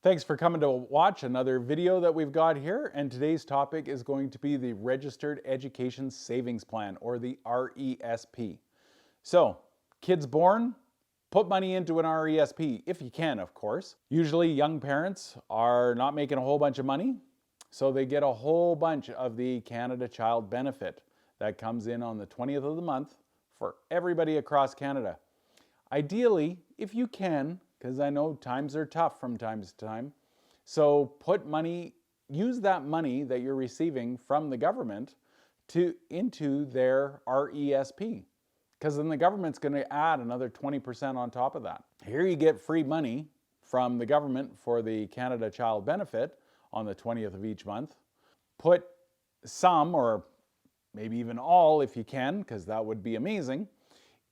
Thanks for coming to watch another video that we've got here, and today's topic is going to be the Registered Education Savings Plan, or the RESP. So, kids born, put money into an RESP, if you can, of course. Usually young parents are not making a whole bunch of money, so they get a whole bunch of the Canada Child Benefit that comes in on the 20th of the month for everybody across Canada. Ideally, if you can, because I know times are tough from time to time, so put money, use that money that you're receiving from the government into their RESP, because then the government's going to add another 20% on top of that. Here you get free money from the government for the Canada Child Benefit on the 20th of each month. Put some, or maybe even all if you can, because that would be amazing,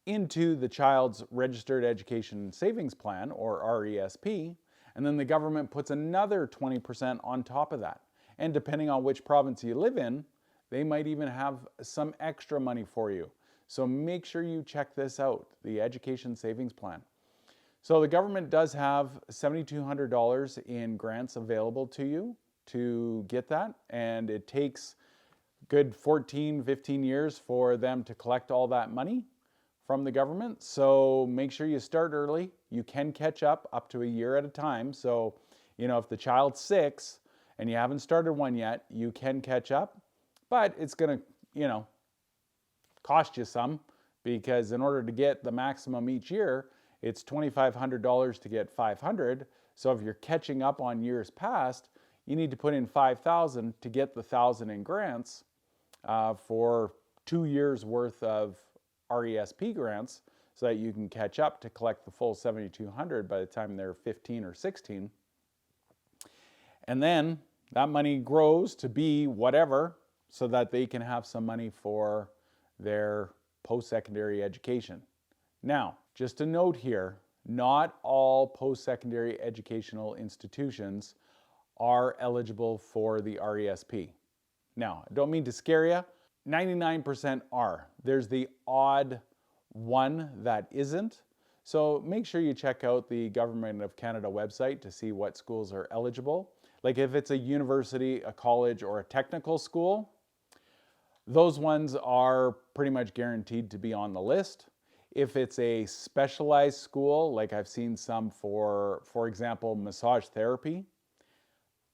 into the child's Registered Education Savings Plan, or RESP, and then the government puts another 20% on top of that. And depending on which province you live in, they might even have some extra money for you. So make sure you check this out, the Education Savings Plan. So the government does have $7,200 in grants available to you to get that, and it takes good 14, 15 years for them to collect all that money from the government. So make sure you start early. You can catch up to a year at a time. So, if the child's 6 and you haven't started one yet, you can catch up, but it's going to, cost you some, because in order to get the maximum each year, it's $2,500 to get 500. So if you're catching up on years past, you need to put in 5,000 to get the 1,000 in grants for 2 years worth of RESP grants, so that you can catch up to collect the full 7,200 by the time they're 15 or 16. And then that money grows to be whatever, so that they can have some money for their post-secondary education. Now, just a note here, not all post-secondary educational institutions are eligible for the RESP. Now, I don't mean to scare you, 99% are. There's the odd one that isn't. So make sure you check out the Government of Canada website to see what schools are eligible. Like if it's a university, a college, or a technical school, those ones are pretty much guaranteed to be on the list. If it's a specialized school, like I've seen some for example, massage therapy,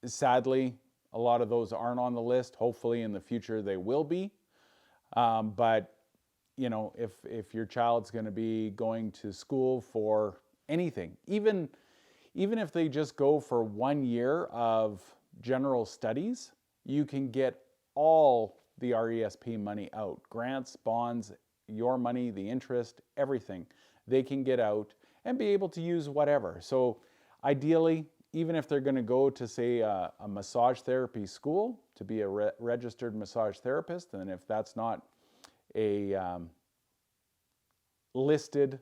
sadly, a lot of those aren't on the list. Hopefully in the future they will be. But if your child's going to be going to school for anything, even if they just go for 1 year of general studies, you can get all the RESP money out. Grants, bonds, your money, the interest, everything. They can get out and be able to use whatever. So ideally, even if they're going to go to, say, a massage therapy school to be a registered massage therapist, and if that's not a listed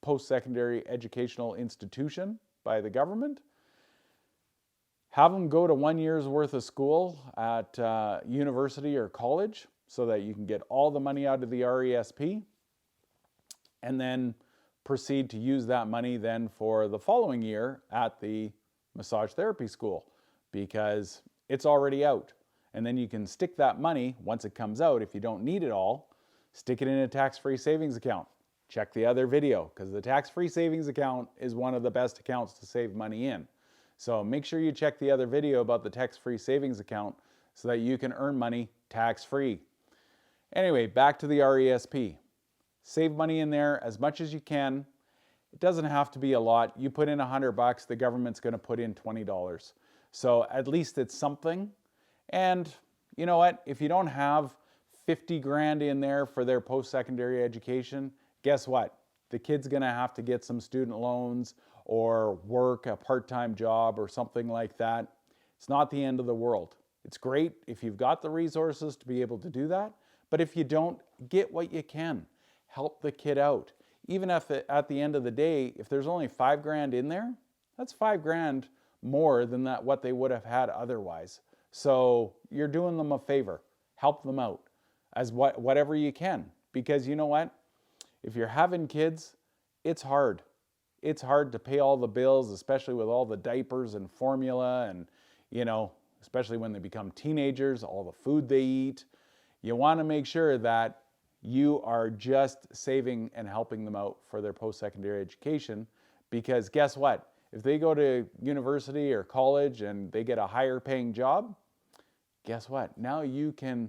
post-secondary educational institution by the government, have them go to 1 year's worth of school at university or college, so that you can get all the money out of the RESP, and then proceed to use that money then for the following year at the massage therapy school, because it's already out. And then you can stick that money, once it comes out, if you don't need it all, stick it in a tax-free savings account. Check the other video, because the tax-free savings account is one of the best accounts to save money in. So make sure you check the other video about the tax-free savings account so that you can earn money tax-free. Anyway, back to the RESP. Save money in there as much as you can. It doesn't have to be a lot. You put in $100, the government's going to put in $20. So at least it's something. And you know what? If you don't have 50 grand in there for their post-secondary education, guess what? The kid's going to have to get some student loans or work a part-time job or something like that. It's not the end of the world. It's great if you've got the resources to be able to do that. But if you don't, get what you can. Help the kid out. Even if at the end of the day, if there's only 5 grand in there, that's 5 grand more than what they would have had otherwise. So you're doing them a favor. Help them out as whatever you can. Because you know what? If you're having kids, it's hard. it's hard to pay all the bills, especially with all the diapers and formula and, especially when they become teenagers, all the food they eat. You want to make sure that you are just saving and helping them out for their post-secondary education, because guess what? If they go to university or college and they get a higher paying job, guess what? Now you can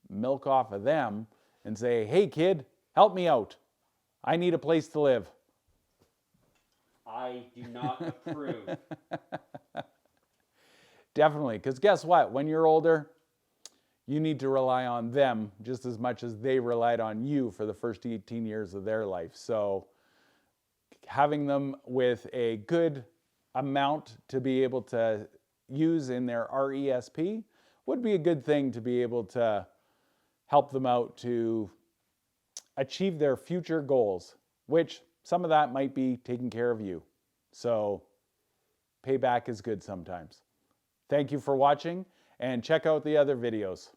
milk off of them and say, hey kid, help me out. I need a place to live. I do not approve. Definitely, because guess what? When you're older, you need to rely on them just as much as they relied on you for the first 18 years of their life. So having them with a good amount to be able to use in their RESP would be a good thing to be able to help them out to achieve their future goals, which some of that might be taking care of you. So payback is good sometimes. Thank you for watching, and check out the other videos.